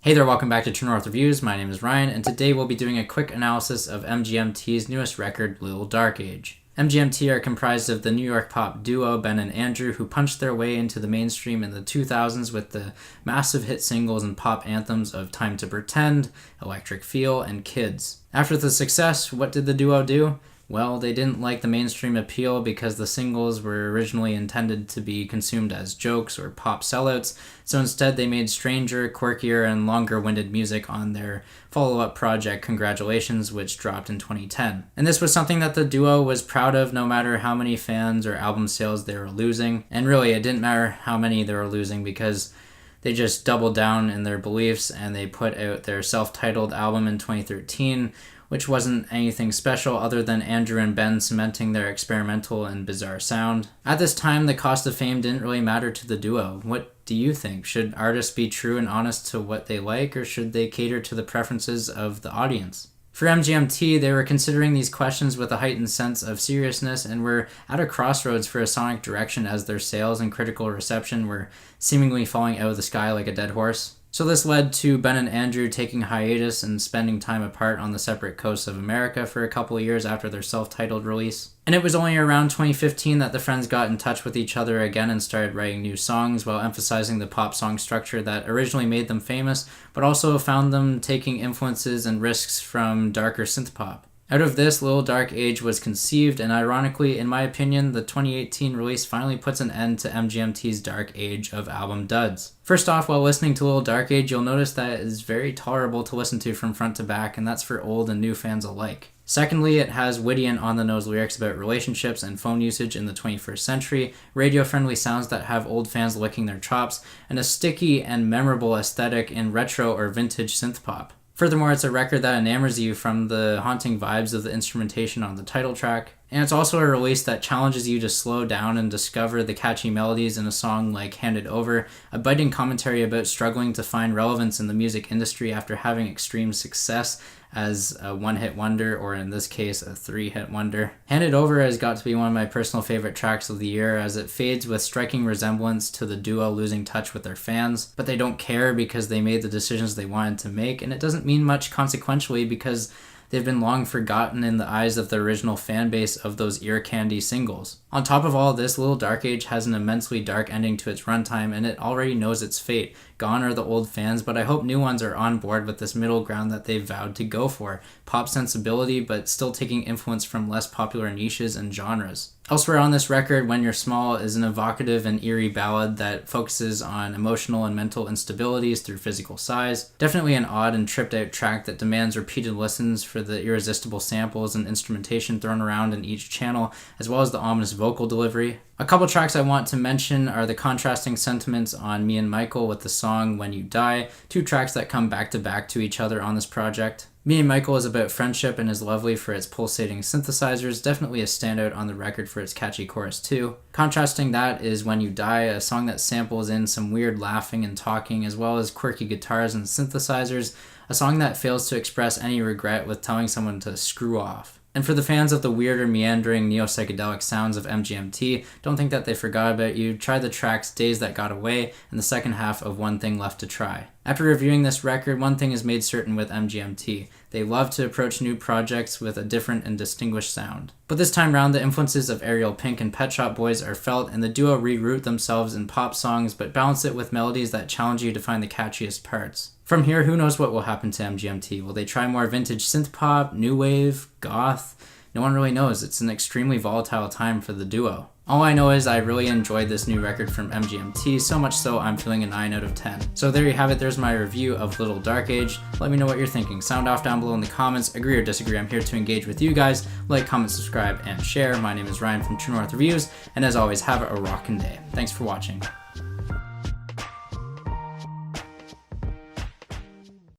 Hey there, welcome back to True North Reviews. My name is Ryan, and today we'll be doing a quick analysis of MGMT's newest record, Little Dark Age. MGMT are comprised of the New York pop duo Ben and Andrew, who punched their way into the mainstream in the 2000s with the massive hit singles and pop anthems of Time to Pretend, Electric Feel, and Kids. After the success, what did the duo do? Well, they didn't like the mainstream appeal because the singles were originally intended to be consumed as jokes or pop sellouts, so instead they made stranger, quirkier, and longer-winded music on their follow-up project Congratulations, which dropped in 2010. And this was something that the duo was proud of no matter how many fans or album sales they were losing. And really, it didn't matter how many they were losing because they just doubled down in their beliefs and they put out their self-titled album in 2013, which wasn't anything special other than Andrew and Ben cementing their experimental and bizarre sound. At this time, the cost of fame didn't really matter to the duo. What do you think? Should artists be true and honest to what they like, or should they cater to the preferences of the audience? For MGMT, they were considering these questions with a heightened sense of seriousness and were at a crossroads for a sonic direction as their sales and critical reception were seemingly falling out of the sky like a dead horse. So this led to Ben and Andrew taking hiatus and spending time apart on the separate coasts of America for a couple of years after their self-titled release. And it was only around 2015 that the friends got in touch with each other again and started writing new songs while emphasizing the pop song structure that originally made them famous, but also found them taking influences and risks from darker synth-pop. Out of this, Little Dark Age was conceived, and ironically, in my opinion, the 2018 release finally puts an end to MGMT's dark age of album duds. First off, while listening to Little Dark Age, you'll notice that it is very tolerable to listen to from front to back, and that's for old and new fans alike. Secondly, it has witty and on-the-nose lyrics about relationships and phone usage in the 21st century, radio-friendly sounds that have old fans licking their chops, and a sticky and memorable aesthetic in retro or vintage synth-pop. Furthermore, it's a record that enamors you from the haunting vibes of the instrumentation on the title track, and it's also a release that challenges you to slow down and discover the catchy melodies in a song like Hand It Over, a biting commentary about struggling to find relevance in the music industry after having extreme success as a one-hit wonder, or in this case, a three-hit wonder. Hand It Over has got to be one of my personal favorite tracks of the year, as it fades with striking resemblance to the duo losing touch with their fans, but they don't care because they made the decisions they wanted to make, and it doesn't mean much consequentially because they've been long forgotten in the eyes of the original fan base of those ear candy singles. On top of all this, Little Dark Age has an immensely dark ending to its runtime, and it already knows its fate. Gone are the old fans, but I hope new ones are on board with this middle ground that they've vowed to go for. Pop sensibility, but still taking influence from less popular niches and genres. Elsewhere on this record, When You're Small is an evocative and eerie ballad that focuses on emotional and mental instabilities through physical size. Definitely an odd and tripped out track that demands repeated listens for the irresistible samples and instrumentation thrown around in each channel, as well as the ominous vocal delivery. A couple tracks I want to mention are the contrasting sentiments on Me and Michael with the song When You Die, two tracks that come back to back to each other on this project. Me and Michael is about friendship and is lovely for its pulsating synthesizers, definitely a standout on the record for its catchy chorus too. Contrasting that is When You Die, a song that samples in some weird laughing and talking as well as quirky guitars and synthesizers, a song that fails to express any regret with telling someone to screw off. And for the fans of the weirder, meandering, neo-psychedelic sounds of MGMT, don't think that they forgot about you. Try the tracks Days That Got Away and the second half of One Thing Left to Try. After reviewing this record, one thing is made certain with MGMT. They love to approach new projects with a different and distinguished sound. But this time round, the influences of Ariel Pink and Pet Shop Boys are felt, and the duo reroute themselves in pop songs, but balance it with melodies that challenge you to find the catchiest parts. From here, who knows what will happen to MGMT? Will they try more vintage synth-pop, new wave, goth? No one really knows. It's an extremely volatile time for the duo. All I know is I really enjoyed this new record from MGMT, so much so I'm feeling a 9 out of 10. So there you have it, there's my review of Little Dark Age. Let me know what you're thinking. Sound off down below in the comments, agree or disagree, I'm here to engage with you guys. Like, comment, subscribe, and share. My name is Ryan from True North Reviews, and as always, have a rockin' day. Thanks for watching.